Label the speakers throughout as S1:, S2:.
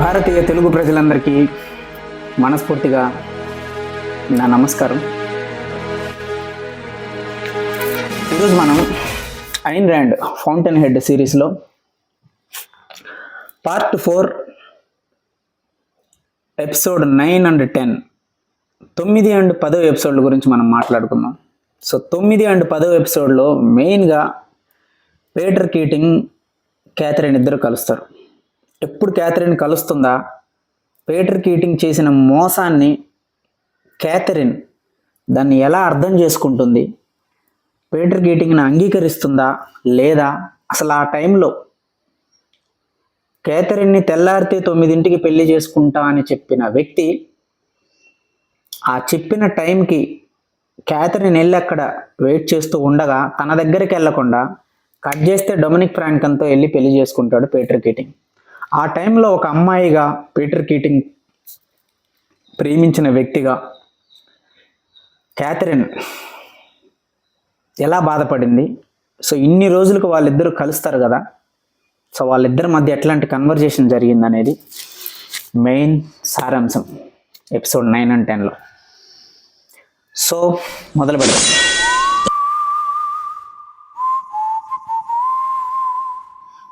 S1: భారతీయ తెలుగు ప్రజలందరికీ మనస్ఫూర్తిగా నా నమస్కారం. ఈరోజు మనం ఐన్ ర్యాండ్ ఫౌంటైన్ హెడ్ సిరీస్లో పార్ట్ 4 ఎపిసోడ్ 9 and 10 9 and 10 ఎపిసోడ్ల గురించి మనం మాట్లాడుకున్నాం. సో 9 and 10 ఎపిసోడ్లో మెయిన్గా పీటర్ కీటింగ్, క్యాథరిన్ ఇద్దరు కలుస్తారు. ఎప్పుడు క్యాథరిన్ కలుస్తుందా, పీటర్ కీటింగ్ చేసిన మోసాన్ని క్యాథరిన్ దాన్ని ఎలా అర్థం చేసుకుంటుంది, పీటర్ కీటింగ్ని అంగీకరిస్తుందా లేదా, అసలు ఆ టైంలో క్యాథరిన్ని తెల్లారితే 9ంటికి పెళ్లి చేసుకుంటా అని చెప్పిన వ్యక్తి ఆ చెప్పిన టైంకి క్యాథరిన్ వెళ్ళి అక్కడ వెయిట్ చేస్తూ ఉండగా తన దగ్గరికి వెళ్లకుండా కట్ చేస్తే డొమినిక్ ఫ్రాంకన్తో వెళ్ళి పెళ్లి చేసుకుంటాడు పీటర్ కీటింగ్. ఆ టైంలో ఒక అమ్మాయిగా పీటర్ కీటింగ్ ప్రేమించిన వ్యక్తిగా క్యాథరిన్ ఎలా బాధపడింది. సో ఇన్ని రోజులకు వాళ్ళిద్దరూ కలుస్తారు కదా, సో వాళ్ళిద్దరి మధ్య ఎట్లాంటి కన్వర్జేషన్ జరిగింది అనేది మెయిన్ సారాంశం ఎపిసోడ్ 9 and 10లో. సో మొదలు పెడదాం.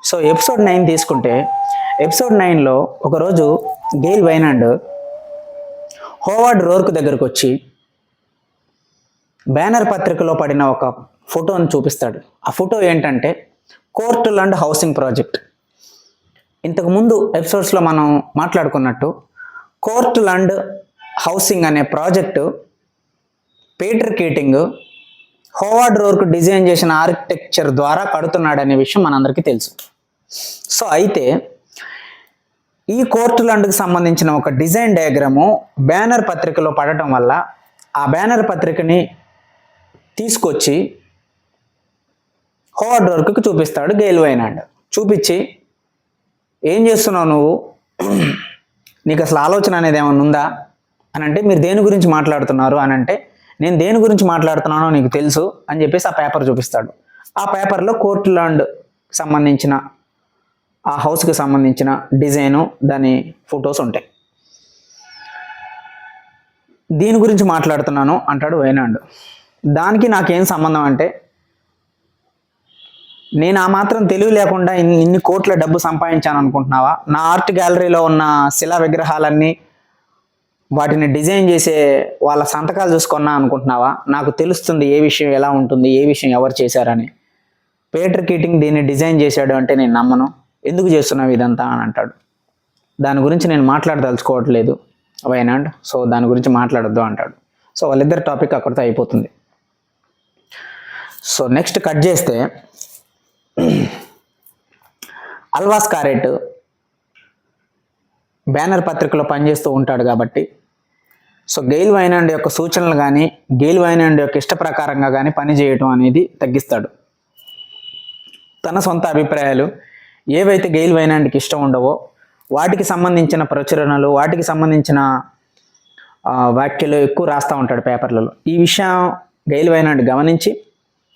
S1: సో ఎపిసోడ్ 9 తీసుకుంటే, ఎపిసోడ్ 9లో ఒకరోజు గెయిల్ వైనాండ్ హోవార్డ్ రోర్క్ దగ్గరకు వచ్చి బ్యానర్ పత్రికలో పడిన ఒక ఫోటోని చూపిస్తాడు. ఆ ఫోటో ఏంటంటే కోర్టులాండ్ హౌసింగ్ ప్రాజెక్ట్. ఇంతకుముందు ఎపిసోడ్స్లో మనం మాట్లాడుకున్నట్టు కోర్టులాండ్ హౌసింగ్ అనే project Peter kidding Howard Roark design చేసిన ఆర్కిటెక్చర్ ద్వారా కడుతున్నాడనే విషయం మనందరికీ తెలుసు. సో అయితే ఈ కోర్టులాండ్కి సంబంధించిన ఒక డిజైన్ డయాగ్రాము బ్యానర్ పత్రికలో పడటం వల్ల ఆ బ్యానర్ పత్రికని తీసుకొచ్చి హోవార్డ్ రోర్క్కి చూపిస్తాడు గెయిల్ వైనాండ్. చూపించి, ఏం చేస్తున్నావు నువ్వు, నీకు అసలు ఆలోచన అనేది ఏమైనా ఉందా అని అంటే, మీరు దేని గురించి మాట్లాడుతున్నారు అని అంటే, నేను దేని గురించి మాట్లాడుతున్నానో నీకు తెలుసు అని చెప్పేసి ఆ పేపర్ చూపిస్తాడు. ఆ పేపర్లో కోర్టులాండ్ సంబంధించిన ఆ హౌస్కి సంబంధించిన డిజైను, దాని ఫొటోస్ ఉంటాయి. దీని గురించి మాట్లాడుతున్నాను అంటాడు వైనాండ్. దానికి నాకేం సంబంధం అంటే, నేను ఆ మాత్రం తెలివి లేకుండా ఇన్ని కోట్ల డబ్బు సంపాదించాను అనుకుంటున్నావా? నా ఆర్ట్ గ్యాలరీలో ఉన్న శిలా విగ్రహాలన్నీ వాటిని డిజైన్ చేసే వాళ్ళ సంతకాలు చూసుకున్నా అనుకుంటున్నావా? నాకు తెలుస్తుంది ఏ విషయం ఎలా ఉంటుంది, ఏ విషయం ఎవరు చేశారని. పీటర్ కీటింగ్ దీన్ని డిజైన్ చేశాడు అంటే నేను నమ్మను, ఎందుకు చేస్తున్నావు ఇదంతా అని అంటాడు. దాని గురించి నేను మాట్లాడదలుచుకోవట్లేదు వైనాండ్, సో దాని గురించి మాట్లాడొద్దు అంటాడు. సో వాళ్ళిద్దరు టాపిక్ అక్కడితో అయిపోతుంది. సో నెక్స్ట్ కట్ చేస్తే అల్వాస్ కారెట్ బ్యానర్ పత్రికలో పనిచేస్తూ ఉంటాడు కాబట్టి, సో గెయిల్ వైనాండ్ యొక్క సూచనలు కానీ గెయిల్ వైనాండ్ యొక్క ఇష్ట ప్రకారంగా కానీ పనిచేయటం అనేది తగ్గిస్తాడు. తన సొంత అభిప్రాయాలు ఏవైతే గెయిల్ వైనాండ్కి ఇష్టం ఉండవో వాటికి సంబంధించిన ప్రచురణలు, వాటికి సంబంధించిన వ్యాఖ్యలు ఎక్కువ రాస్తూ ఉంటాడు పేపర్లలో. ఈ విషయం గెయిల్ వైనాండ్ గమనించి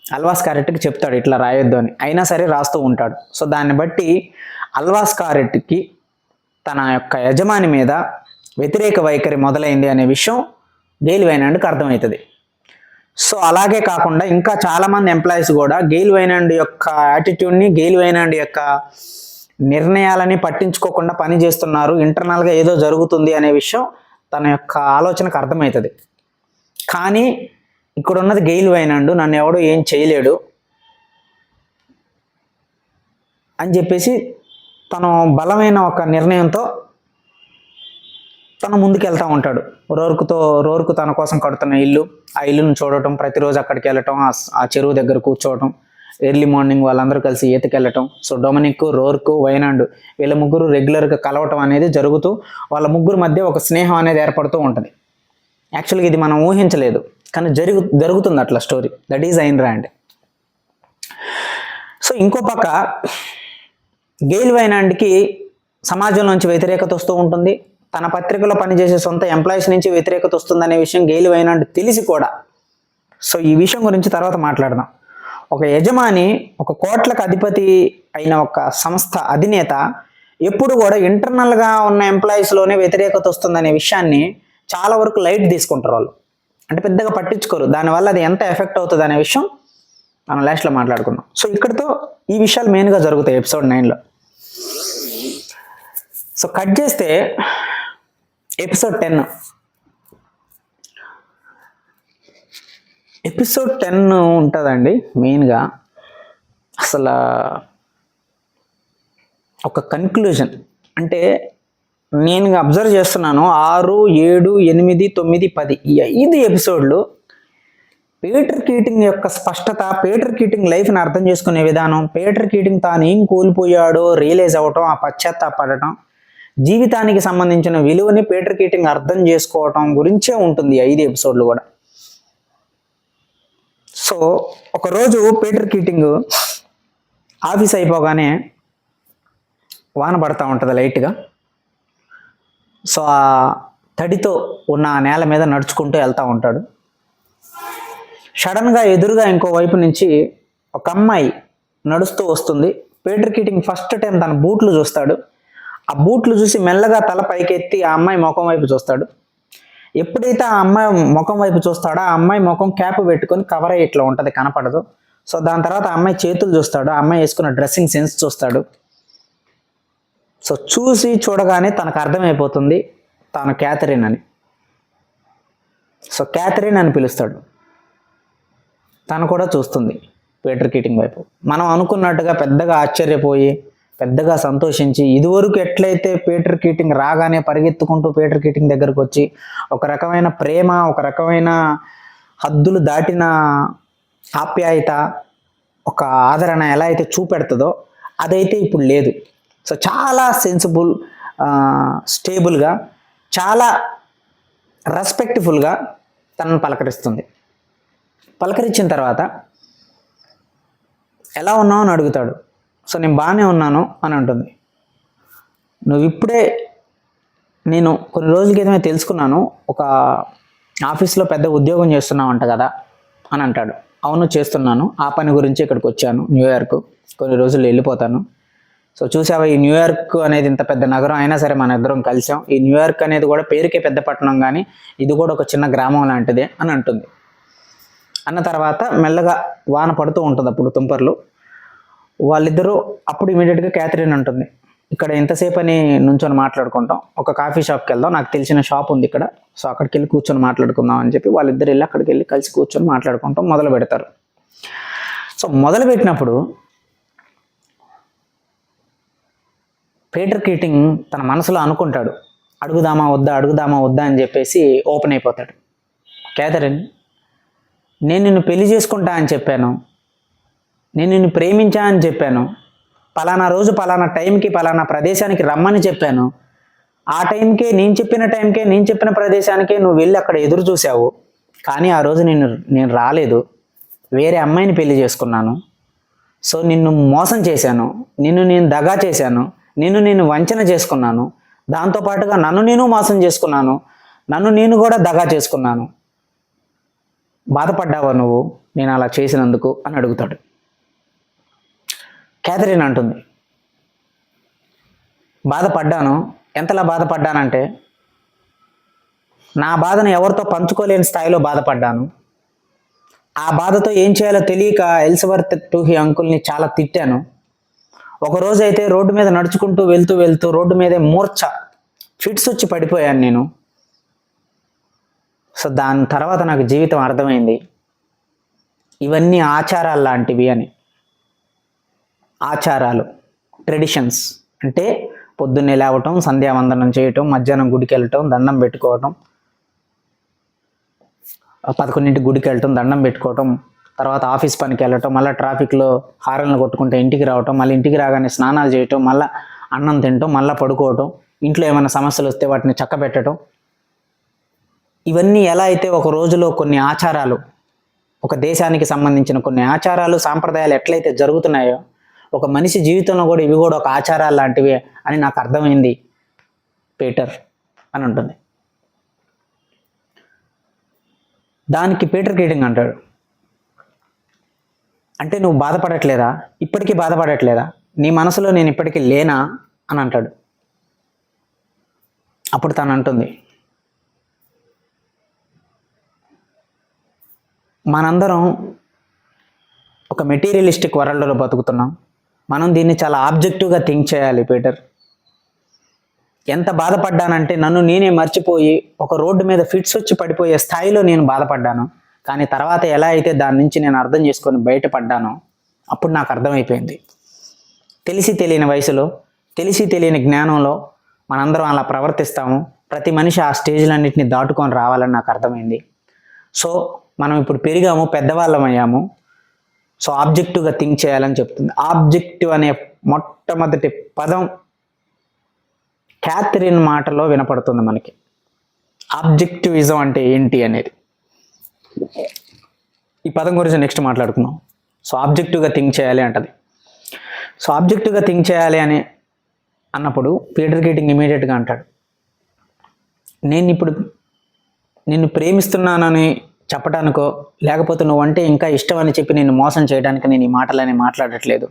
S1: అల్వాస్ కారెట్కి చెప్తాడు ఇట్లా రాయొద్దు అని, అయినా సరే రాస్తూ ఉంటాడు. సో దాన్ని బట్టి అల్వాస్ కారెట్కి తన యొక్క యజమాని మీద వ్యతిరేక వైఖరి మొదలైంది అనే విషయం గెయిల్ వైనాండ్కి అర్థమవుతుంది. సో అలాగే కాకుండా ఇంకా చాలామంది ఎంప్లాయీస్ కూడా గెయిల్ వైనాండ్ యొక్క యాటిట్యూడ్ని, గెయిల్ వైనాండ్ యొక్క నిర్ణయాలని పట్టించుకోకుండా పని చేస్తున్నారు, ఇంటర్నల్గా ఏదో జరుగుతుంది అనే విషయం తన యొక్క ఆలోచనకు అర్థమవుతుంది. కానీ ఇక్కడ ఉన్నది గెయిల్ వైనాండ్, నన్ను ఎవడో ఏం చేయలేడు అని చెప్పేసి తను బలమైన ఒక నిర్ణయంతో తను ముందుకు వెళ్తూ ఉంటాడు. రోర్క్ తన కోసం కడుతున్న ఇల్లు, ఆ ఇల్లును చూడటం, ప్రతిరోజు అక్కడికి వెళ్ళటం, ఆ చెరువు దగ్గర కూర్చోవటం, ఎర్లీ మార్నింగ్ వాళ్ళందరూ కలిసి ఈతకెళ్ళటం. సో డొమినిక్, రోర్క్, వైనాండ్ వీళ్ళ ముగ్గురు రెగ్యులర్గా కలవటం అనేది జరుగుతూ వాళ్ళ ముగ్గురు మధ్య ఒక స్నేహం అనేది ఏర్పడుతూ ఉంటుంది. యాక్చువల్గా ఇది మనం ఊహించలేదు, కానీ జరుగుతుంది అట్లా story. That is Ayn Rand. So ఇంకో పక్క గెయిల్ వైనాండ్కి సమాజం నుంచి వ్యతిరేకత వస్తూ ఉంటుంది, తన పత్రికలో పనిచేసే సొంత ఎంప్లాయీస్ నుంచి వ్యతిరేకత వస్తుందనే విషయం గెయిల్ వైనాండ్ తెలిసి కూడా, సో ఈ విషయం గురించి తర్వాత మాట్లాడదాం. ఒక యజమాని, ఒక కోట్లకు అధిపతి అయిన ఒక సంస్థ అధినేత ఎప్పుడు కూడా ఇంటర్నల్గా ఉన్న ఎంప్లాయీస్లోనే వ్యతిరేకత వస్తుందనే విషయాన్ని చాలా వరకు లైట్ తీసుకుంటారు వాళ్ళు, అంటే పెద్దగా పట్టించుకోరు. దానివల్ల అది ఎంత ఎఫెక్ట్ అవుతుంది అనే విషయం మనం లాస్ట్లో మాట్లాడుకున్నాం. సో ఇక్కడితో ఈ విషయాలు మెయిన్గా జరుగుతాయి ఎపిసోడ్ 9లో. సో కట్ చేస్తే ఎపిసోడ్ 10. ఎపిసోడ్ 10 ఉంటుందండి మెయిన్గా అసలు ఒక కన్క్లూజన్. అంటే నేను అబ్జర్వ్ చేస్తున్నాను 6, 7, 8, 9, 10 ఈ 5 ఎపిసోడ్లు పీటర్ కీటింగ్ యొక్క స్పష్టత, పీటర్ కీటింగ్ లైఫ్ని అర్థం చేసుకునే విధానం, పీటర్ కీటింగ్ తాను ఏం కోల్పోయాడో రియలైజ్ అవ్వటం, ఆ పశ్చాత్తాపడటం, జీవితానికి సంబంధించిన విలువని పీటర్ కీటింగ్ అర్థం చేసుకోవటం గురించే ఉంటుంది 5 ఎపిసోడ్లు కూడా. సో ఒకరోజు పీటర్ కీటింగ్ ఆఫీస్ అయిపోగానే వాన పడతా ఉంటుంది లైట్గా. సో ఆ తడితో ఉన్న ఆ నేల మీద నడుచుకుంటూ వెళ్తూ ఉంటాడు. సడన్గా ఎదురుగా ఇంకో వైపు నుంచి ఒక అమ్మాయి నడుస్తూ వస్తుంది. పీటర్ కీటింగ్ ఫస్ట్ టైం తన బూట్లు చూస్తాడు. ఆ బూట్లు చూసి మెల్లగా తల పైకెత్తి ఆ అమ్మాయి ముఖం వైపు చూస్తాడు. ఎప్పుడైతే ఆ అమ్మాయి ముఖం వైపు చూస్తాడో ఆ అమ్మాయి ముఖం క్యాప్ పెట్టుకొని కవర్ అయ్యి ఇట్లా ఉంటుంది, కనపడదు. సో దాని తర్వాత ఆ అమ్మాయి చేతులు చూస్తాడు, ఆ అమ్మాయి వేసుకున్న డ్రెస్సింగ్ సెన్స్ చూస్తాడు. సో చూసి చూడగానే తనకు అర్థమైపోతుంది తాను క్యాథరిన్ అని. సో క్యాథరిన్ అని పిలుస్తాడు. తను కూడా చూస్తుంది పీటర్ కీటింగ్ వైపు. మనం అనుకున్నట్టుగా పెద్దగా ఆశ్చర్యపోయి పెద్దగా సంతోషించి, ఇదివరకు ఎట్లయితే పీటర్ కీటింగ్ రాగానే పరిగెత్తుకుంటూ పీటర్ కీటింగ్ దగ్గరకు వచ్చి ఒక రకమైన ప్రేమ, ఒక రకమైన హద్దులు దాటిన ఆప్యాయత, ఒక ఆదరణ ఎలా అయితే చూపెడుతుందో అదైతే ఇప్పుడు లేదు. సో చాలా సెన్సిబుల్, స్టేబుల్గా, చాలా రెస్పెక్ట్ఫుల్గా తనను పలకరిస్తుంది. పలకరించిన తర్వాత ఎలా ఉన్నావు అని అడుగుతాడు. సో నేను బాగానే ఉన్నాను అని అంటుంది. నువ్వు ఇప్పుడే, నేను కొన్ని రోజుల క్రితమే తెలుసుకున్నాను, ఒక ఆఫీస్లో పెద్ద ఉద్యోగం చేస్తున్నావు అంట కదా అని అంటాడు. అవును చేస్తున్నాను, ఆ పని గురించి ఇక్కడికి వచ్చాను, న్యూయార్క్, కొన్ని రోజులు వెళ్ళిపోతాను. సో చూసావా, ఈ న్యూయార్క్ అనేది ఇంత పెద్ద నగరం అయినా సరే మన ఇద్దరం కలిసాం. ఈ న్యూయార్క్ అనేది కూడా పేరుకే పెద్ద పట్టణం, కానీ ఇది కూడా ఒక చిన్న గ్రామం లాంటిదే అని అంటుంది. అన్న తర్వాత మెల్లగా వాన పడుతూ ఉంటుంది అప్పుడు తుంపర్లు. వాళ్ళిద్దరూ అప్పుడు ఇమీడియట్గా క్యాథరిన్ అంటుంది, ఇక్కడ ఎంతసేపు అని నుంచొని మాట్లాడుకుంటాం, ఒక కాఫీ షాప్కి వెళ్దాం, నాకు తెలిసిన షాప్ ఉంది ఇక్కడ, సో అక్కడికి వెళ్ళి కూర్చొని మాట్లాడుకుందాం అని చెప్పి వాళ్ళిద్దరు వెళ్ళి అక్కడికి వెళ్ళి కలిసి కూర్చొని మాట్లాడుకుంటాం మొదలు పెడతారు. సో మొదలు పెట్టినప్పుడు పీటర్ కీటింగ్ తన మనసులో అనుకుంటాడు, అడుగుదామా వద్దా అని చెప్పేసి ఓపెన్ అయిపోతాడు. క్యాథరిన్, నేను నిన్ను పెళ్లి చేసుకుంటా అని చెప్పాను, నేను నిన్ను ప్రేమించా అని చెప్పాను, పలానా రోజు పలానా టైంకి పలానా ప్రదేశానికి రమ్మని చెప్పాను, ఆ టైంకే నేను చెప్పిన ప్రదేశానికే నువ్వు వెళ్ళి అక్కడ ఎదురు చూసావు, కానీ ఆ రోజు నేను రాలేదు, వేరే అమ్మాయిని పెళ్లి చేసుకున్నాను. సో నిన్ను మోసం చేశాను, నిన్ను నేను దగా చేశాను, నిన్ను నేను వంచన చేసుకున్నాను, దాంతోపాటుగా నన్ను నేను మోసం చేసుకున్నాను, నన్ను నేను కూడా దగా చేసుకున్నాను, బాధపడ్డావా నువ్వు నేను అలా చేసినందుకు అని అడుగుతాడు. క్యాథరిన్ అంటుంది, బాధపడ్డాను, ఎంతలా బాధపడ్డానంటే నా బాధను ఎవరితో పంచుకోలేని స్థాయిలో బాధపడ్డాను. ఆ బాధతో ఏం చేయాలో తెలియక ఎలిజబెత్ టూహీ అంకుల్ని చాలా తిట్టాను. ఒకరోజు అయితే రోడ్డు మీద నడుచుకుంటూ వెళ్తూ రోడ్డు మీదే ఫిట్స్ వచ్చి పడిపోయాను నేను. సో దాని తర్వాత నాకు జీవితం అర్థమైంది, ఇవన్నీ ఆచారాలు లాంటివి అని. ఆచారాలు, ట్రెడిషన్స్ అంటే పొద్దున్నే లేవటం, సంధ్యావందనం చేయటం, మధ్యాహ్నం గుడికి వెళ్ళటం, దండం పెట్టుకోవటం, 11 గుడికి వెళ్ళటం, దండం పెట్టుకోవటం, తర్వాత ఆఫీస్ పనికి వెళ్ళటం, మళ్ళీ ట్రాఫిక్లో హారన్లు కొట్టుకుంటే ఇంటికి రావటం, మళ్ళీ ఇంటికి రాగానే స్నానాలు చేయటం, మళ్ళీ అన్నం తినటం, మళ్ళీ పడుకోవటం, ఇంట్లో ఏమైనా సమస్యలు వస్తే వాటిని చక్కబెట్టడం. ఇవన్నీ ఎలా అయితే ఒక రోజులో కొన్ని ఆచారాలు, ఒక దేశానికి సంబంధించిన కొన్ని ఆచారాలు, సాంప్రదాయాలు ఎట్లయితే జరుగుతున్నాయో, ఒక మనిషి జీవితంలో కూడా ఇవి కూడా ఒక ఆచారాలు లాంటివి అని నాకు అర్థమైంది పీటర్ అని ఉంటుంది. దానికి పీటర్ కీటింగ్ అంటాడు, అంటే నువ్వు బాధపడట్లేదా, ఇప్పటికీ బాధపడట్లేదా, నీ మనసులో నేను ఇప్పటికీ లేనా అని అంటాడు. అప్పుడు తను అంటుంది, మనందరం ఒక మెటీరియలిస్టిక్ వరల్డ్లో బతుకుతున్నాం, మనం దీన్ని చాలా ఆబ్జెక్టివ్గా థింక్ చేయాలి పీటర్. ఎంత బాధపడ్డానంటే నన్ను నేనే మర్చిపోయి ఒక రోడ్డు మీద ఫిట్స్ వచ్చి పడిపోయే స్థాయిలో నేను బాధపడ్డాను. కానీ తర్వాత ఎలా అయితే దాని నుంచి నేను అర్థం చేసుకొని బయటపడ్డానో అప్పుడు నాకు అర్థమైపోయింది. తెలిసి తెలియని వయసులో, తెలిసి తెలియని జ్ఞానంలో మనందరం అలా ప్రవర్తిస్తాము. ప్రతి మనిషి ఆ స్టేజ్లన్నింటినీ దాటుకొని రావాలని నాకు అర్థమైంది. సో మనం ఇప్పుడు పెరిగాము, పెద్దవాళ్ళం అయ్యాము. సో ఆబ్జెక్టివ్గా థింక్ చేయాలని చెప్తుంది. ఆబ్జెక్టివ్ అనే మొట్టమొదటి పదం క్యాథరిన్ మాటలో వినపడుతుంది మనకి. ఆబ్జెక్టివిజం అంటే ఏంటి అనేది ఈ పదం గురించి నెక్స్ట్ మాట్లాడుకుందాం. సో ఆబ్జెక్టివ్గా థింక్ చేయాలి అంటది. సో ఆబ్జెక్టివ్గా థింక్ చేయాలి అని అన్నప్పుడు పీటర్ కీటింగ్ ఇమీడియట్గా అంటాడు, నేను ఇప్పుడు నిన్ను ప్రేమిస్తున్నానని చెప్పడానికో లేకపోతే నువ్వంటే ఇంకా ఇష్టం అని చెప్పి నేను మోసం చేయడానికి నేను ఈ మాటలని మాట్లాడట్లేదు.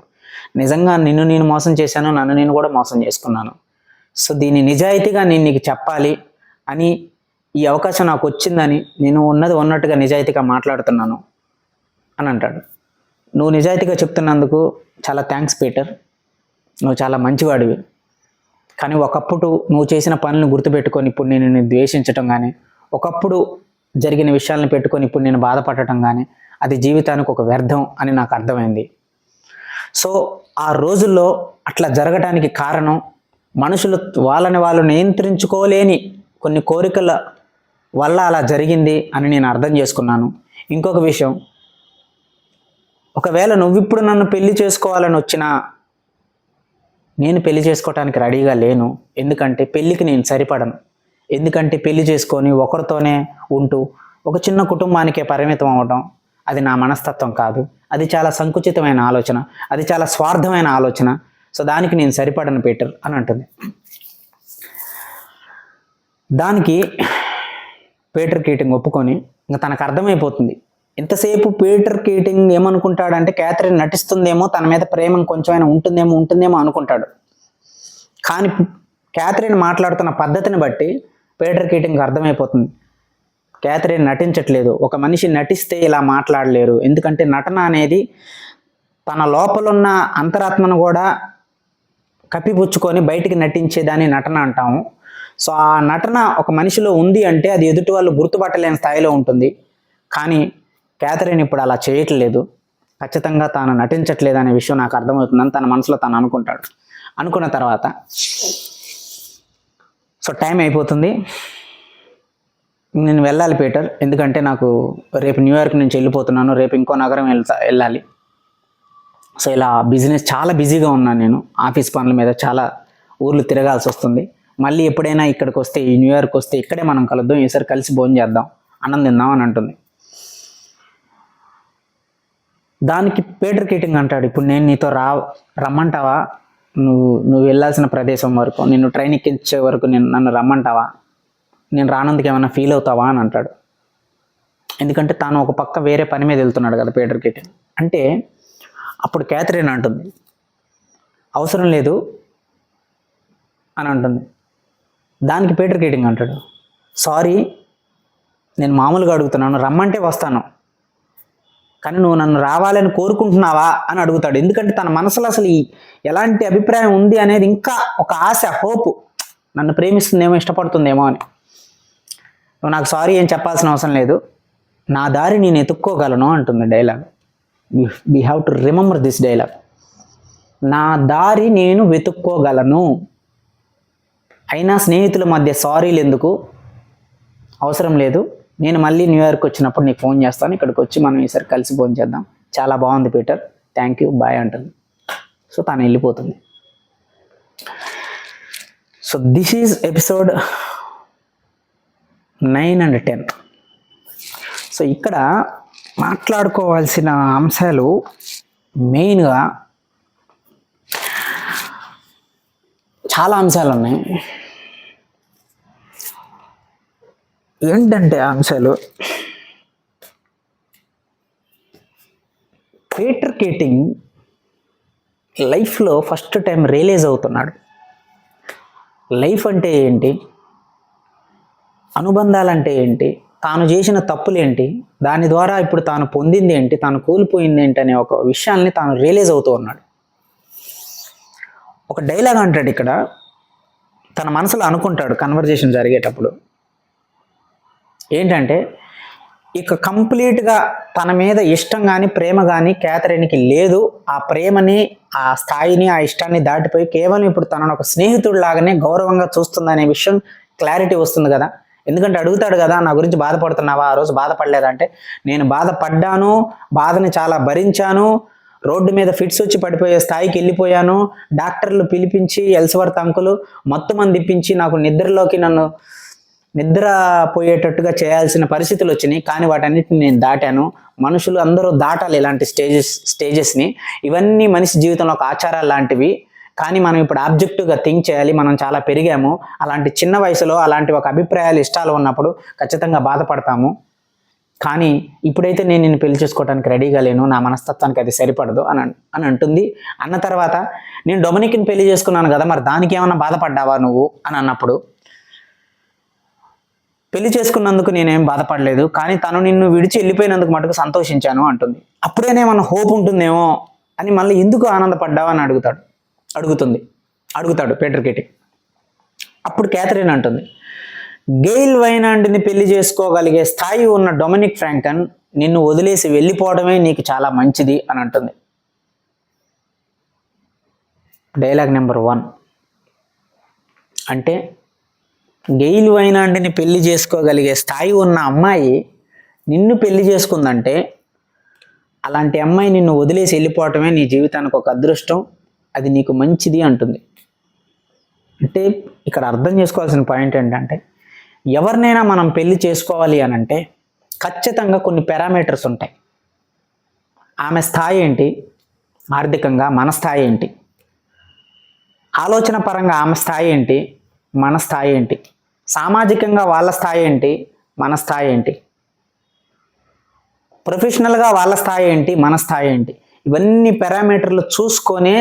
S1: నిజంగా నిన్ను నేను మోసం చేశాను, నన్ను నేను కూడా మోసం చేసుకున్నాను. సో దీన్ని నిజాయితీగా నేను నీకు చెప్పాలి అని ఈ అవకాశం నాకు వచ్చిందని నేను ఉన్నది ఉన్నట్టుగా నిజాయితీగా మాట్లాడుతున్నాను అని అంటాడు. నువ్వు నిజాయితీగా చెప్తున్నందుకు చాలా థ్యాంక్స్ పీటర్, నువ్వు చాలా మంచివాడివి. కానీ ఒకప్పుడు నువ్వు చేసిన పనులను గుర్తుపెట్టుకొని ఇప్పుడు నేను నిన్ను ద్వేషించటం కానీ, ఒకప్పుడు జరిగిన విషయాలను పెట్టుకొని ఇప్పుడు నేను బాధపడటం కానీ అది జీవితానికి ఒక వ్యర్థం అని నాకు అర్థమైంది. సో ఆ రోజుల్లో అట్లా జరగడానికి కారణం మనుషులు వాళ్ళని వాళ్ళు నియంత్రించుకోలేని కొన్ని కోరికల వల్ల అలా జరిగింది అని నేను అర్థం చేసుకున్నాను. ఇంకొక విషయం, ఒకవేళ నువ్విప్పుడు నన్ను పెళ్లి చేసుకోవాలని వచ్చినా నేను పెళ్లి చేసుకోవటానికి రెడీగా లేను. ఎందుకంటే పెళ్ళికి నేను సరిపడను. ఎందుకంటే పెళ్లి చేసుకొని ఒకరితోనే ఉంటూ ఒక చిన్న కుటుంబానికే పరిమితం అవ్వడం అది నా మనస్తత్వం కాదు. అది చాలా సంకుచితమైన ఆలోచన, అది చాలా స్వార్థమైన ఆలోచన. సో దానికి నేను సరిపడను పీటర్ అని అంటుంది. దానికి పీటర్ కీటింగ్ ఒప్పుకొని ఇంకా తనకు అర్థమైపోతుంది. ఇంతసేపు పీటర్ కీటింగ్ ఏమనుకుంటాడంటే క్యాథరిన్ నటిస్తుందేమో, తన మీద ప్రేమ కొంచెమైనా ఉంటుందేమో అనుకుంటాడు. కానీ క్యాథరిన్ మాట్లాడుతున్న పద్ధతిని బట్టి పీటర్ కీటింగ్ అర్థమైపోతుంది క్యాథరిన్ నటించట్లేదు. ఒక మనిషి నటిస్తే ఇలా మాట్లాడలేరు. ఎందుకంటే నటన అనేది తన లోపలున్న అంతరాత్మను కూడా కప్పిపుచ్చుకొని బయటికి నటించేదాన్ని నటన అంటాము. సో ఆ నటన ఒక మనిషిలో ఉంది అంటే అది ఎదుటి వాళ్ళు గుర్తుపట్టలేని స్థాయిలో ఉంటుంది. కానీ క్యాథరిన్ ఇప్పుడు అలా చేయట్లేదు, ఖచ్చితంగా తాను నటించట్లేదు అనే విషయం నాకు అర్థమవుతుందని తన మనసులో తాను అనుకుంటాడు. అనుకున్న తర్వాత సో టైం అయిపోతుంది, నేను వెళ్ళాలి పీటర్, ఎందుకంటే నాకు రేపు న్యూయార్క్ నుంచి వెళ్ళిపోతున్నాను, రేపు ఇంకో నగరం వెళ్ళాలి. సో ఇలా బిజినెస్ చాలా బిజీగా ఉన్నాను, నేను ఆఫీస్ పనుల మీద చాలా ఊర్లు తిరగాల్సి వస్తుంది. మళ్ళీ ఎప్పుడైనా ఇక్కడికి వస్తే, ఈ న్యూయార్క్ వస్తే ఇక్కడే మనం కలుద్దాం, ఈసారి కలిసి భోజనం చేద్దాం, అన్నం తిందాం అని అంటుంది. దానికి పీటర్ కీటింగ్ అంటాడు, ఇప్పుడు నేను నీతో రమ్మంటావా, నువ్వు వెళ్ళాల్సిన ప్రదేశం వరకు, నిన్ను ట్రైన్ ఎక్కించే వరకు నన్ను రమ్మంటావా, నేను రానందుకు ఏమైనా ఫీల్ అవుతావా అని అంటాడు. ఎందుకంటే తాను ఒక పక్క వేరే పని మీద వెళ్తున్నాడు కదా పీటర్ కీటింగ్. అంటే అప్పుడు క్యాథరిన్ అంటుంది, అవసరం లేదు అని అంటుంది. దానికి పీటర్ కీటింగ్ అంటాడు, సారీ, నేను మామూలుగా అడుగుతున్నాను, రమ్మంటే వస్తాను, కానీ నువ్వు నన్ను రావాలని కోరుకుంటున్నావా అని అడుగుతాడు. ఎందుకంటే తన మనసులో అసలు ఎలాంటి అభిప్రాయం ఉంది అనేది ఇంకా ఒక ఆశ, హోపు, నన్ను ప్రేమిస్తుందేమో, ఇష్టపడుతుందేమో అని. నువ్వు నాకు సారీ ఏం చెప్పాల్సిన అవసరం లేదు, నా దారి నేను ఎత్తుక్కోగలను అంటుంది dialogue. We have to remember this dialogue. నా దారి నేను వెతుక్కోగలను. అయినా స్నేహితుల మధ్య సారీలు ఎందుకు, అవసరం లేదు, నేను మళ్ళీ న్యూయార్క్ వచ్చినప్పుడు నీకు ఫోన్ చేస్తాను, ఇక్కడికి వచ్చి మనం ఈసారి కలిసి భోజనం చేద్దాం, చాలా బాగుంది పీటర్, థ్యాంక్ యూ, బాయ్ అంటుంది. సో తను వెళ్ళిపోతుంది. So this is episode 9 and 10. So ఇక్కడ మాట్లాడుకోవాల్సిన అంశాలు మెయిన్గా చాలా అంశాలు ఉన్నాయి. ఏంటంటే అంశాలు, పీటర్ కీటింగ్ లైఫ్లో ఫస్ట్ టైం రియలైజ్ అవుతున్నాడు, లైఫ్ అంటే ఏంటి, అనుబంధాలంటే ఏంటి, తాను చేసిన తప్పులేంటి, దాని ద్వారా ఇప్పుడు తాను పొందింది ఏంటి, తాను కోల్పోయింది ఏంటి అనే ఒక విషయాల్ని తాను రియలైజ్ అవుతూ ఉన్నాడు. ఒక డైలాగ్ అంటాడు ఇక్కడ, తన మనసులో అనుకుంటాడు కన్వర్జేషన్ జరిగేటప్పుడు, ఏంటంటే ఇక కంప్లీట్గా తన మీద ఇష్టం కానీ ప్రేమ కానీ క్యాథరిన్కి లేదు. ఆ ప్రేమని, ఆ స్థాయిని, ఆ ఇష్టాన్ని దాటిపోయి కేవలం ఇప్పుడు తనను ఒక స్నేహితుడు లాగానే గౌరవంగా చూస్తుందనే విషయం క్లారిటీ వస్తుంది కదా. ఎందుకంటే అడుగుతాడు కదా, నా గురించి బాధపడుతున్నావా, ఆ రోజు బాధపడలేదంటే, నేను బాధపడ్డాను, బాధని చాలా భరించాను, రోడ్డు మీద ఫిట్స్ వచ్చి పడిపోయే స్థాయికి వెళ్ళిపోయాను, డాక్టర్లు పిలిపించి ఎల్స్వర్త్ అంకులు మొత్తం మంది ఇప్పించి నాకు నన్ను నిద్ర పోయేటట్టుగా చేయాల్సిన పరిస్థితులు వచ్చినాయి. కానీ వాటన్నిటిని నేను దాటాను. మనుషులు అందరూ దాటాలి ఇలాంటి స్టేజెస్ని. ఇవన్నీ మనిషి జీవితంలో ఒక ఆచారాలు లాంటివి. కానీ మనం ఇప్పుడు ఆబ్జెక్టివ్గా థింక్ చేయాలి. మనం చాలా పెరిగాము. అలాంటి చిన్న వయసులో అలాంటి ఒక అభిప్రాయాలు, ఇష్టాలు ఉన్నప్పుడు ఖచ్చితంగా బాధపడతాము. కానీ ఇప్పుడైతే నేను నిన్ను పెళ్లి చేసుకోవడానికి రెడీగా లేను, నా మనస్తత్వానికి అది సరిపడదు అని అంటుంది. అన్న తర్వాత, నేను డొమినిక్ని పెళ్లి చేసుకున్నాను కదా, మరి దానికి ఏమన్నా బాధపడ్డావా నువ్వు అని అన్నప్పుడు, పెళ్లి చేసుకున్నందుకు నేనేం బాధపడలేదు, కానీ తను నిన్ను విడిచి వెళ్ళిపోయినందుకు మటుకు సంతోషించాను అంటుంది. అప్పుడేనేమన్నా హోప్ ఉంటుందేమో అని మళ్ళీ ఎందుకు ఆనందపడ్డావు అని అడుగుతాడు పీటర్ కిటింగ్. అప్పుడు క్యాథరిన్ అంటుంది, గెయిల్ వైనాండ్ని పెళ్లి చేసుకోగలిగే స్థాయి ఉన్న డొమినిక్ ఫ్రాంకన్ నిన్ను వదిలేసి వెళ్ళిపోవడమే నీకు చాలా మంచిది అని అంటుంది. డైలాగ్ నెంబర్ 1 అంటే గెయిల్ వైనాండ్ని పెళ్లి చేసుకోగలిగే స్థాయి ఉన్న అమ్మాయి నిన్ను పెళ్లి చేసుకుందంటే, అలాంటి అమ్మాయి నిన్ను వదిలేసి వెళ్ళిపోవటమే నీ జీవితానికి ఒక అదృష్టం, అది నీకు మంచిది అంటుంది. అంటే ఇక్కడ అర్థం చేసుకోవాల్సిన పాయింట్ ఏంటంటే, ఎవరినైనా మనం పెళ్లి చేసుకోవాలి అని అంటే ఖచ్చితంగా కొన్ని పారామీటర్స్ ఉంటాయి. ఆమె స్థాయి ఏంటి, ఆర్థికంగా మన స్థాయి ఏంటి, ఆలోచన పరంగా ఆమె స్థాయి ఏంటి, మన స్థాయి ఏంటి, సామాజికంగా వాళ్ళ స్థాయి ఏంటి, మన స్థాయి ఏంటి, ప్రొఫెషనల్గా వాళ్ళ స్థాయి ఏంటి, మన స్థాయి ఏంటి, ఇవన్నీ పారామీటర్లు చూసుకొనే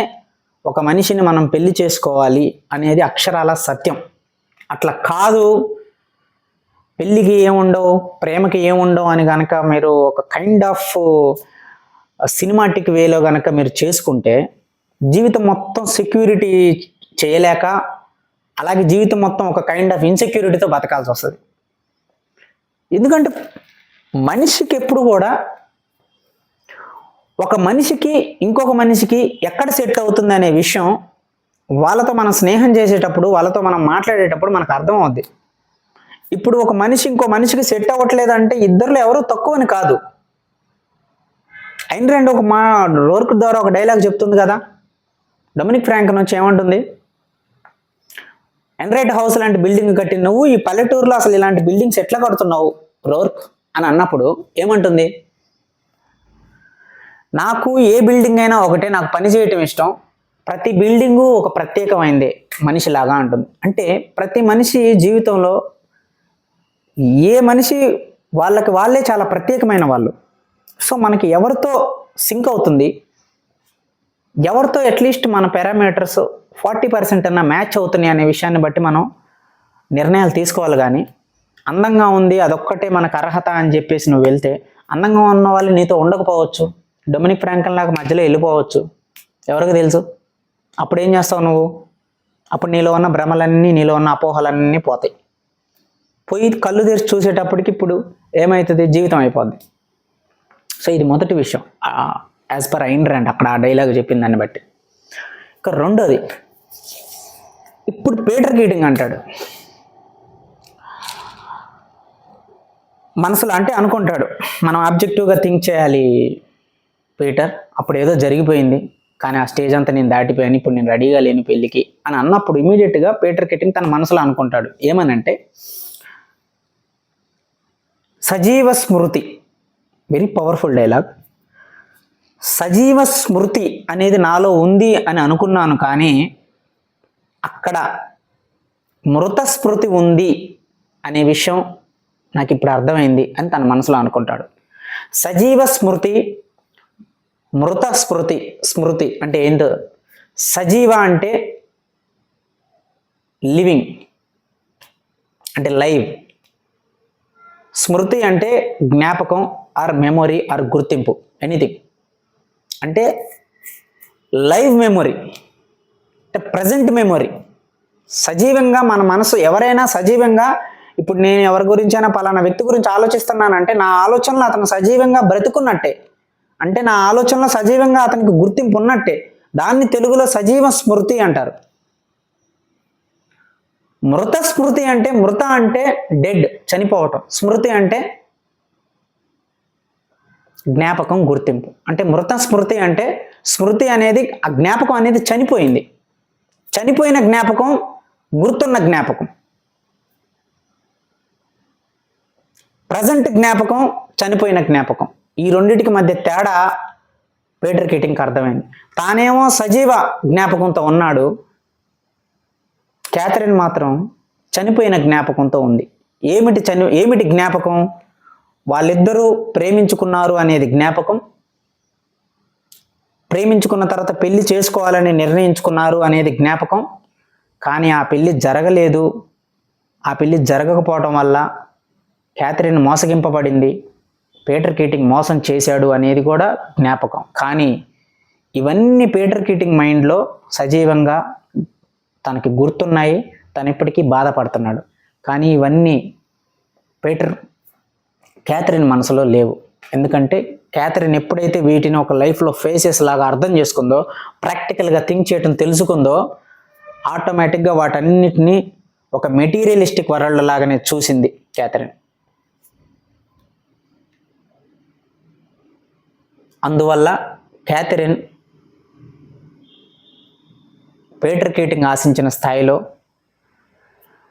S1: ఒక మనిషిని మనం పెళ్లి చేసుకోవాలి అనేది అక్షరాల సత్యం. అట్లా కాదు, పెళ్ళికి ఏముండవు, ప్రేమకి ఏముండవు అని కనుక మీరు ఒక కైండ్ ఆఫ్ సినిమాటిక్ వేలో కనుక మీరు చేసుకుంటే జీవితం మొత్తం సెక్యూరిటీ చేయలేక, అలాగే జీవితం మొత్తం ఒక కైండ్ ఆఫ్ ఇన్సెక్యూరిటీతో బతకాల్సి వస్తుంది. ఎందుకంటే మనిషికి ఎప్పుడు కూడా ఒక మనిషికి ఇంకొక మనిషికి ఎక్కడ సెట్ అవుతుంది అనే విషయం వాళ్ళతో మనం స్నేహం చేసేటప్పుడు, వాళ్ళతో మనం మాట్లాడేటప్పుడు మనకు అర్థం అవుద్ది. ఇప్పుడు ఒక మనిషి ఇంకో మనిషికి సెట్ అవ్వట్లేదు అంటే ఇద్దరిలో ఎవరు తక్కువని కాదు. అయిన రెండు ఒక రోర్క్ ద్వారా ఒక డైలాగ్ చెప్తుంది కదా, డొమినిక్ ఫ్రాంకన్ వచ్చి ఏమంటుంది, ఎన్రైట్ హౌస్ లాంటి బిల్డింగ్ కట్టి నువ్వు ఈ పల్లెటూరులో అసలు ఇలాంటి బిల్డింగ్స్ ఎట్లా కడుతున్నావు రోర్క్ అని అన్నప్పుడు ఏమంటుంది, నాకు ఏ బిల్డింగ్ అయినా ఒకటే, నాకు పని చేయటం ఇష్టం, ప్రతి బిల్డింగు ఒక ప్రత్యేకమైందే మనిషిలాగా అంటుంది. అంటే ప్రతి మనిషి జీవితంలో ఏ మనిషి వాళ్ళే చాలా ప్రత్యేకమైన వాళ్ళు. సో మనకి ఎవరితో సింక్ అవుతుంది, ఎవరితో అట్లీస్ట్ మన పారామీటర్స్ 40% అన్న మ్యాచ్ అవుతున్నాయి అనే విషయాన్ని బట్టి మనం నిర్ణయాలు తీసుకోవాలి. కానీ అందంగా ఉంది అదొక్కటే మనకు అర్హత అని చెప్పేసి నువ్వు వెళ్తే, అందంగా ఉన్న వాళ్ళు నీతో ఉండకపోవచ్చు, డొమినిక్ ఫ్రాంకన్ లాగా మధ్యలో వెళ్ళిపోవచ్చు, ఎవరికి తెలుసు. అప్పుడు ఏం చేస్తావు నువ్వు, అప్పుడు నీలో ఉన్న భ్రమలన్నీ, నీలో ఉన్న అపోహలన్నీ పోతాయి. పోయి కళ్ళు తెరిచి చూసేటప్పటికి ఇప్పుడు ఏమవుతుంది, జీవితం అయిపోద్ది. సో ఇది మొదటి విషయం యాజ్ పర్ ఐన్ ర్యాండ్ అక్కడ ఆ డైలాగ్ చెప్పిన దాన్ని బట్టి. ఇక రెండోది, ఇప్పుడు పీటర్ కీటింగ్ అంటాడు, మనసులో అంటే అనుకుంటాడు, మనం ఆబ్జెక్టివ్గా థింక్ చేయాలి పీటర్, అప్పుడు ఏదో జరిగిపోయింది కానీ ఆ స్టేజ్ అంతా నేను దాటిపోయాను, ఇప్పుడు నేను రెడీగా లేను పెళ్ళికి అని అన్నప్పుడు ఇమీడియట్గా పీటర్ కీటింగ్ తన మనసులో అనుకుంటాడు ఏమనంటే, సజీవ స్మృతి, వెరీ పవర్ఫుల్ డైలాగ్, సజీవ స్మృతి అనేది నాలో ఉంది అని అనుకున్నాను, కానీ అక్కడ మృత స్మృతి ఉంది అనే విషయం నాకు ఇప్పుడు అర్థమైంది అని తన మనసులో అనుకుంటాడు. సజీవ స్మృతి, మృత స్మృతి. స్మృతి అంటే ఏంటో, సజీవ అంటే లివింగ్ అంటే లైవ్. స్మృతి అంటే జ్ఞాపకం ఆర్ మెమొరీ ఆర్ గుర్తింపు, ఎనీథింగ్. అంటే లైవ్ మెమొరీ అంటే ప్రజెంట్ మెమొరీ. సజీవంగా మన మనసు ఎవరైనా సజీవంగా, ఇప్పుడు నేను ఎవరి గురించైనా పలానా వ్యక్తి గురించి ఆలోచిస్తున్నానంటే నా ఆలోచనలో అతను సజీవంగా బ్రతుకున్నట్టే, అంటే నా ఆలోచనలో సజీవంగా అతనికి గుర్తింపు ఉన్నట్టే. దాన్ని తెలుగులో సజీవ స్మృతి అంటారు. మృత స్మృతి అంటే, మృత అంటే డెడ్, చనిపోవటం. స్మృతి అంటే జ్ఞాపకం, గుర్తింపు. అంటే మృత స్మృతి అంటే స్మృతి అనేది, ఆ జ్ఞాపకం అనేది చనిపోయింది. చనిపోయిన జ్ఞాపకం, గుర్తున్న జ్ఞాపకం. ప్రజెంట్ జ్ఞాపకం, చనిపోయిన జ్ఞాపకం. ఈ రెండింటికి మధ్య తేడా పీటర్ కీటింగ్కి అర్థమైంది. తానేమో సజీవ జ్ఞాపకంతో ఉన్నాడు, క్యాథరిన్ మాత్రం చనిపోయిన జ్ఞాపకంతో ఉంది. ఏమిటి జ్ఞాపకం? వాళ్ళిద్దరూ ప్రేమించుకున్నారు అనేది జ్ఞాపకం. ప్రేమించుకున్న తర్వాత పెళ్లి చేసుకోవాలని నిర్ణయించుకున్నారు అనేది జ్ఞాపకం. కానీ ఆ పెళ్లి జరగలేదు. ఆ పెళ్లి జరగకపోవటం వల్ల క్యాథరిన్ మోసగింపబడింది, పీటర్ కీటింగ్ మోసం చేశాడు అనేది కూడా జ్ఞాపకం. కానీ ఇవన్నీ పీటర్ కీటింగ్ మైండ్లో సజీవంగా తనకి గుర్తున్నాయి. తను ఇప్పటికీ బాధపడుతున్నాడు. కానీ ఇవన్నీ క్యాథరిన్ మనసులో లేవు. ఎందుకంటే క్యాథరిన్ ఎప్పుడైతే వీటిని ఒక లైఫ్లో ఫేసెస్ లాగా అర్థం చేసుకుందో, ప్రాక్టికల్గా థింక్ చేయటం తెలుసుకుందో, ఆటోమేటిక్గా వాటన్నిటినీ ఒక మెటీరియలిస్టిక్ వరల్డ్ లాగానే చూసింది క్యాథరిన్. అందువల్ల క్యాథరిన్ పీటర్ కీటింగ్ ఆశించిన స్థాయిలో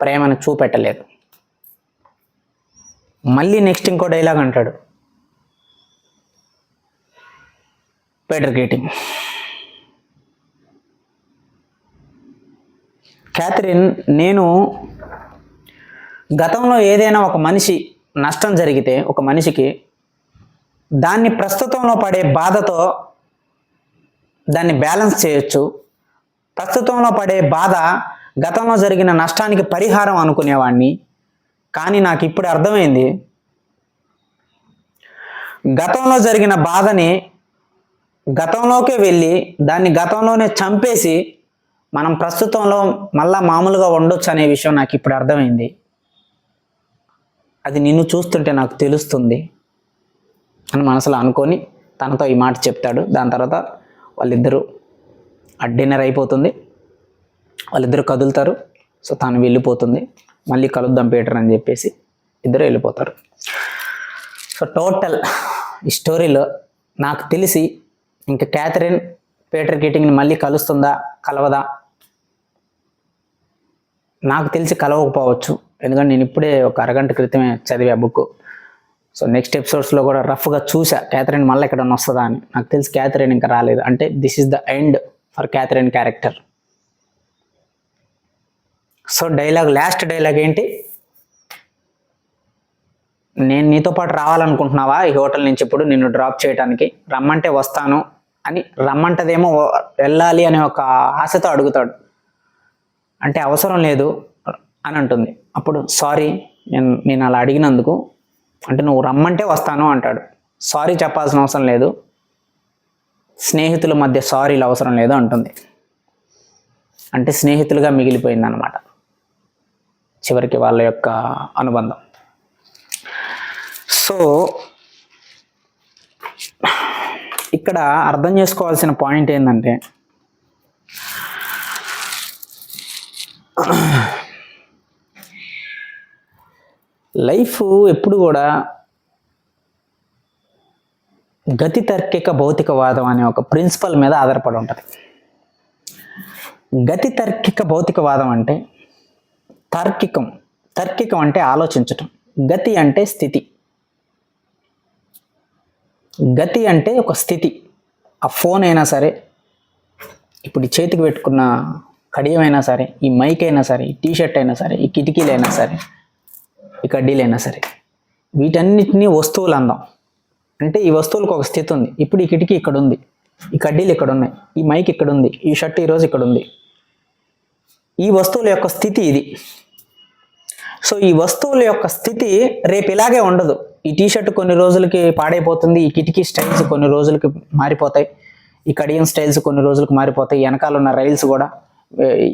S1: ప్రేమను చూపెట్టలేదు. మళ్ళీ నెక్స్ట్ ఇంకో డైలాగ్ అంటాడు పీటర్ కీటింగ్. క్యాథరిన్, నేను గతంలో ఏదైనా ఒక మనిషి నష్టం జరిగితే ఒక మనిషికి, దాన్ని ప్రస్తుతంలో పడే బాధతో దాన్ని బ్యాలెన్స్ చేయొచ్చు. ప్రస్తుతంలో పడే బాధ గతంలో జరిగిన నష్టానికి పరిహారం అనుకునేవాడిని. కానీ నాకు ఇప్పుడు అర్థమైంది, గతంలో జరిగిన బాధని గతంలోకే వెళ్ళి దాన్ని గతంలోనే చంపేసి మనం ప్రస్తుతంలో మళ్ళా మామూలుగా ఉండొచ్చు అనే విషయం నాకు ఇప్పుడు అర్థమైంది. అది నిన్ను చూస్తుంటే నాకు తెలుస్తుంది అని మనసులో అనుకొని తనతో ఈ మాట చెప్తాడు. దాని తర్వాత వాళ్ళిద్దరూ డిన్నర్ అయిపోతుంది, వాళ్ళిద్దరూ కదులుతారు. సో తాను వెళ్ళిపోతుంది. మళ్ళీ కలుద్దాం పీటర్ అని చెప్పేసి ఇద్దరు వెళ్ళిపోతారు. సో టోటల్ ఈ స్టోరీలో నాకు తెలిసి ఇంకా క్యాథరిన్ పీటర్ కీటింగ్ని మళ్ళీ కలుస్తుందా కలవదా నాకు తెలిసి కలవకపోవచ్చు. ఎందుకంటే నేను ఇప్పుడే ఒక అరగంట క్రితమే చదివా బుక్. సో నెక్స్ట్ ఎపిసోడ్స్లో కూడా రఫ్గా చూసా క్యాథరిన్ మళ్ళీ ఎక్కడన్నా వస్తుందా అని. నాకు తెలిసి క్యాథరిన్ ఇంకా రాలేదు. అంటే this is the end for Catherine character. So last dialogue ఏంటి? నేను నీతో పాటు రావాలనుకుంటున్నావా ఈ హోటల్ నుంచి ఇప్పుడు నిన్ను డ్రాప్ చేయడానికి? రమ్మంటే వస్తాను అని. రమ్మంటదేమో వెళ్ళాలి అనే ఒక ఆశతో అడుగుతాడు. అంటే అవసరం లేదు అని అంటుంది. అప్పుడు సారీ, నేను అలా అడిగినందుకు, అంటే నువ్వు రమ్మంటే వస్తాను అంటాడు. సారీ చెప్పాల్సిన అవసరం లేదు, స్నేహితుల మధ్య సారీలు అవసరం లేదు అంటుంది. అంటే స్నేహితులుగా మిగిలిపోయింది అన్నమాట చివరికి వాళ్ళ యొక్క అనుబంధం. సో ఇక్కడ అర్థం చేసుకోవాల్సిన పాయింట్ ఏంటంటే, లైఫ్ ఎప్పుడు కూడా గతి తార్కిక భౌతికవాదం అనే ఒక ప్రిన్సిపల్ మీద ఆధారపడి ఉంటుంది. గతి తార్కిక భౌతికవాదం అంటే తార్కికం అంటే ఆలోచించటం, గతి అంటే స్థితి. గతి అంటే ఒక స్థితి. ఆ ఫోన్ అయినా సరే, ఇప్పుడు ఈ చేతికి పెట్టుకున్న కడియమైనా సరే, ఈ మైక్ అయినా సరే, ఈ టీషర్ట్ అయినా సరే, ఈ కిటికీలైనా సరే, ఈ కడ్డీలైనా సరే, వీటన్నిటినీ వస్తువులు అందాం. అంటే ఈ వస్తువులకు ఒక స్థితి ఉంది. ఇప్పుడు ఈ కిటికీ ఇక్కడ ఉంది, ఈ కడ్డీలు ఇక్కడ ఉన్నాయి, ఈ మైక్ ఇక్కడ ఉంది, ఈ షర్ట్ ఈరోజు ఇక్కడ ఉంది. ఈ వస్తువుల యొక్క స్థితి ఇది. సో ఈ వస్తువుల యొక్క స్థితి రేపు ఇలాగే ఉండదు. ఈ టీషర్ట్ కొన్ని రోజులకి పాడైపోతుంది, ఈ కిటికీ స్టైల్స్ కొన్ని రోజులకి మారిపోతాయి, ఈ కడియం స్టైల్స్ కొన్ని రోజులకు మారిపోతాయి, వెనకాల ఉన్న రైల్స్ కూడా,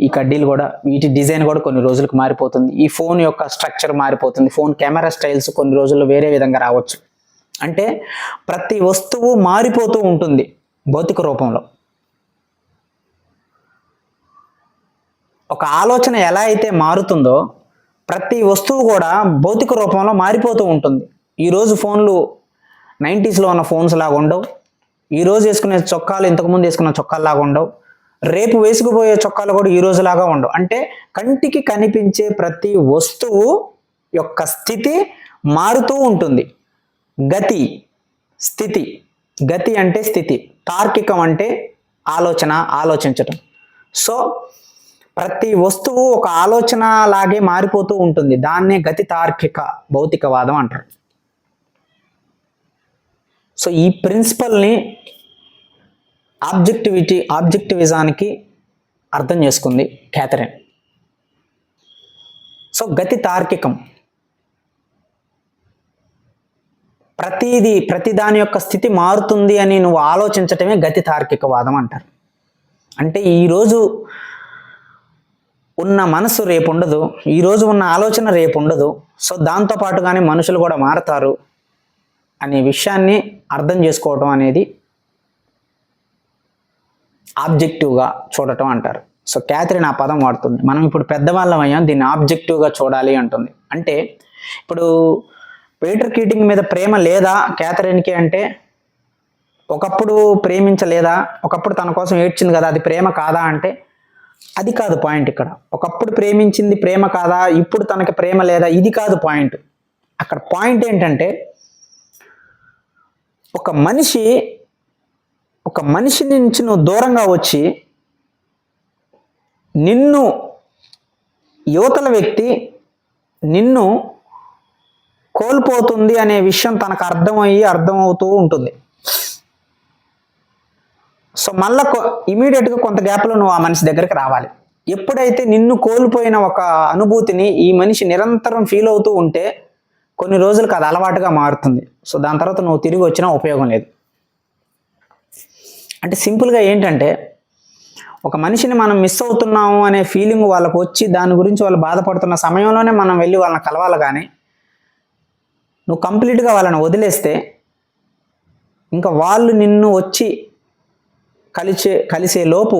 S1: ఈ కడ్డీలు కూడా, వీటి డిజైన్ కూడా కొన్ని రోజులకు మారిపోతుంది, ఈ ఫోన్ యొక్క స్ట్రక్చర్ మారిపోతుంది, ఫోన్ కెమెరా స్టైల్స్ కొన్ని రోజుల్లో వేరే విధంగా రావచ్చు. అంటే ప్రతి వస్తువు మారిపోతూ ఉంటుంది భౌతిక రూపంలో. ఒక ఆలోచన ఎలా అయితే మారుతుందో ప్రతి వస్తువు కూడా భౌతిక రూపంలో మారిపోతూ ఉంటుంది. ఈరోజు ఫోన్లు 90స్లో ఉన్న ఫోన్స్ లాగా ఉండవు, ఈరోజు వేసుకునే చొక్కాలు ఇంతకుముందు వేసుకున్న చొక్కాల్లాగా ఉండవు, రేపు వేసుకుపోయే చొక్కాలు కూడా ఈ రోజులాగా ఉండవు. అంటే కంటికి కనిపించే ప్రతి వస్తువు యొక్క స్థితి మారుతూ ఉంటుంది. గతి, స్థితి. గతి అంటే స్థితి, తార్కికం అంటే ఆలోచన, ఆలోచించటం. సో ప్రతి వస్తువు ఒక ఆలోచన లాగే మారిపోతూ ఉంటుంది. దాన్నే గతి తార్కిక భౌతికవాదం అంటారు. సో ఈ ప్రిన్సిపల్ని ఆబ్జెక్టివిజానికి అర్థం చేసుకుంది క్యాథరిన్. సో గతి తార్కికం, ప్రతి దాని యొక్క స్థితి మారుతుంది అని నువ్వు ఆలోచించటమే గతి తార్కికవాదం అంటారు. అంటే ఈరోజు ఉన్న మనసు రేపు ఉండదు, ఈరోజు ఉన్న ఆలోచన రేపు ఉండదు. సో దాంతోపాటుగానే మనుషులు కూడా మారుతారు అనే విషయాన్ని అర్థం చేసుకోవటం అనేది ఆబ్జెక్టివ్గా చూడటం అంటారు. సో క్యాథరిన్ ఆ పదం వాడుతుంది. మనం ఇప్పుడు పెద్దవాళ్ళం అయ్యాం, దీన్ని ఆబ్జెక్టివ్గా చూడాలి అంటుంది. అంటే ఇప్పుడు పీటర్ కీటింగ్ మీద ప్రేమ లేదా క్యాథరిన్కి అంటే ఒకప్పుడు ప్రేమించలేదా, ఒకప్పుడు తన కోసం ఏడ్చింది కదా, అది ప్రేమ కాదా అంటే అది కాదు పాయింట్. ఇక్కడ ఒకప్పుడు ప్రేమించింది ప్రేమ కాదా, ఇప్పుడు తనకి ప్రేమ లేదా, ఇది కాదు పాయింట్. అక్కడ పాయింట్ ఏంటంటే ఒక మనిషి నుంచి నువ్వు దూరంగా వచ్చి నిన్ను యువతల వ్యక్తి నిన్ను కోల్పోతుంది అనే విషయం తనకు అర్థమవుతూ ఉంటుంది. సో మళ్ళా ఇమీడియట్గా కొంత గ్యాప్లో నువ్వు ఆ మనిషి దగ్గరికి రావాలి. ఎప్పుడైతే నిన్ను కోల్పోయిన ఒక అనుభూతిని ఈ మనిషి నిరంతరం ఫీల్ అవుతూ ఉంటే కొన్ని రోజులకు అది అలవాటుగా మారుతుంది. సో దాని తర్వాత నువ్వు తిరిగి వచ్చినా ఉపయోగం లేదు. అంటే సింపుల్గా ఏంటంటే ఒక మనిషిని మనం మిస్ అవుతున్నాము అనే ఫీలింగ్ వాళ్ళకు వచ్చి దాని గురించి వాళ్ళు బాధపడుతున్న సమయంలోనే మనం వెళ్ళి వాళ్ళని కలవాలి. కానీ నువ్వు కంప్లీట్గా వాళ్ళని వదిలేస్తే ఇంకా వాళ్ళు నిన్ను వచ్చి కలిసే లోపు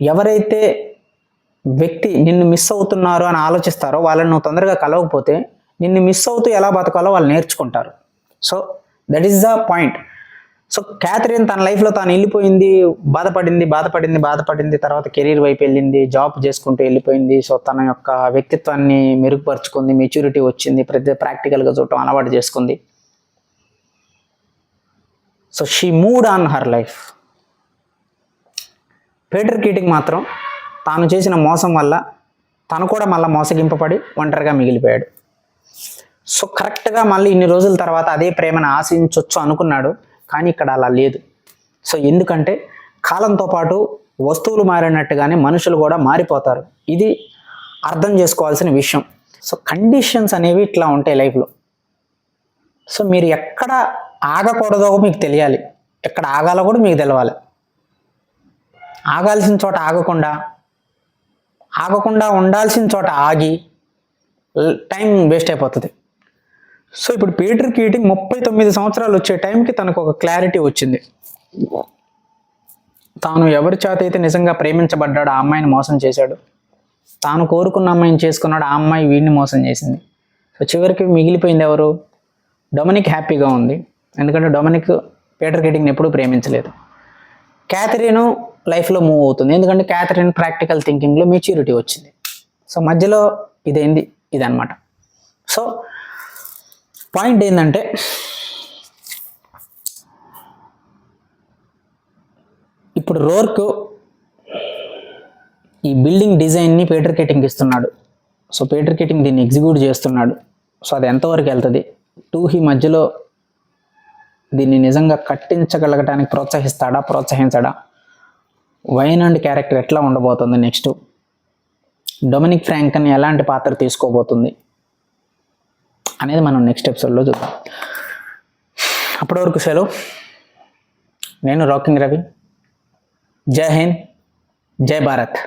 S1: ఎవరైతే వ్యక్తి నిన్ను మిస్ అవుతున్నారు అని ఆలోచిస్తారో వాళ్ళని నువ్వు తొందరగా కలవకపోతే నిన్ను మిస్ అవుతూ ఎలా బతకాలో వాళ్ళు నేర్చుకుంటారు. So that is the point. So Catherine తన లైఫ్లో తాను వెళ్ళిపోయింది, బాధపడింది, తర్వాత కెరీర్ వైపు వెళ్ళింది, జాబ్ చేసుకుంటూ వెళ్ళిపోయింది. సో తన యొక్క వ్యక్తిత్వాన్ని మెరుగుపరుచుకుంది, మెచ్యూరిటీ వచ్చింది, ప్రాక్టికల్గా చూడటం అలవాటు చేసుకుంది. So she moved on her life. Peter kidding మాత్రం తాను చేసిన మోసం వల్ల తను కూడా మళ్ళీ మోసగింపబడి ఒంటరిగా మిగిలిపోయాడు. సో కరెక్ట్గా మళ్ళీ ఇన్ని రోజుల తర్వాత అదే ప్రేమను ఆశించవచ్చు అనుకున్నాడు, కానీ ఇక్కడ అలా లేదు. సో ఎందుకంటే కాలంతో పాటు వస్తువులు మారినట్టుగానే మనుషులు కూడా మారిపోతారు. ఇది అర్థం చేసుకోవాల్సిన విషయం. సో కండిషన్స్ అనేవి ఇట్లా ఉంటాయి లైఫ్లో. సో మీరు ఎక్కడ ఆగకూడదో మీకు తెలియాలి, ఎక్కడ ఆగాలో కూడా మీకు తెలవాలి. ఆగాల్సిన చోట ఆగకుండా ఉండాల్సిన చోట ఆగి టైం వేస్ట్ అయిపోతుంది. సో ఇప్పుడు పీటర్ కీటింగ్ 39 సంవత్సరాలు వచ్చే టైంకి తనకు ఒక క్లారిటీ వచ్చింది. తాను ఎవరి చేత అయితే నిజంగా ప్రేమించబడ్డాడు ఆ అమ్మాయిని మోసం చేశాడు, తాను కోరుకున్న అమ్మాయిని చేసుకున్నాడు, ఆ అమ్మాయి వీడిని మోసం చేసింది. సో చివరికి మిగిలిపోయింది ఎవరు? డొమినిక్ హ్యాపీగా ఉంది, ఎందుకంటే డొమినిక్ పీటర్ కీటింగ్ని ఎప్పుడూ ప్రేమించలేదు. క్యాథరిన్ లైఫ్లో మూవ్ అవుతుంది, ఎందుకంటే క్యాథరిన్ ప్రాక్టికల్ థింకింగ్లో మెచ్యూరిటీ వచ్చింది. సో మధ్యలో ఇదన్నమాట. సో పాయింట్ ఏంటంటే ఇప్పుడు రోర్క్ ఈ బిల్డింగ్ డిజైన్ని పీటర్ కీటింగ్ ఇస్తున్నాడు. సో పీటర్ కీటింగ్ దీన్ని ఎగ్జిక్యూట్ చేస్తున్నాడు. సో అది ఎంతవరకు వెళ్తుంది? హీ మధ్యలో దీన్ని నిజంగా కట్టించగలగటానికి ప్రోత్సహించడా? వైనాండ్ క్యారెక్టర్ ఎట్లా ఉండబోతుంది, నెక్స్ట్ డొమినిక్ ఫ్రాంకన్ ఎలాంటి పాత్ర తీసుకోబోతుంది అనేది మనం నెక్స్ట్ ఎపిసోడ్లో చూద్దాం. అప్పటి వరకు సెలవు. నేను రాకింగ్ రవి. జై హింద్, జై భారత్.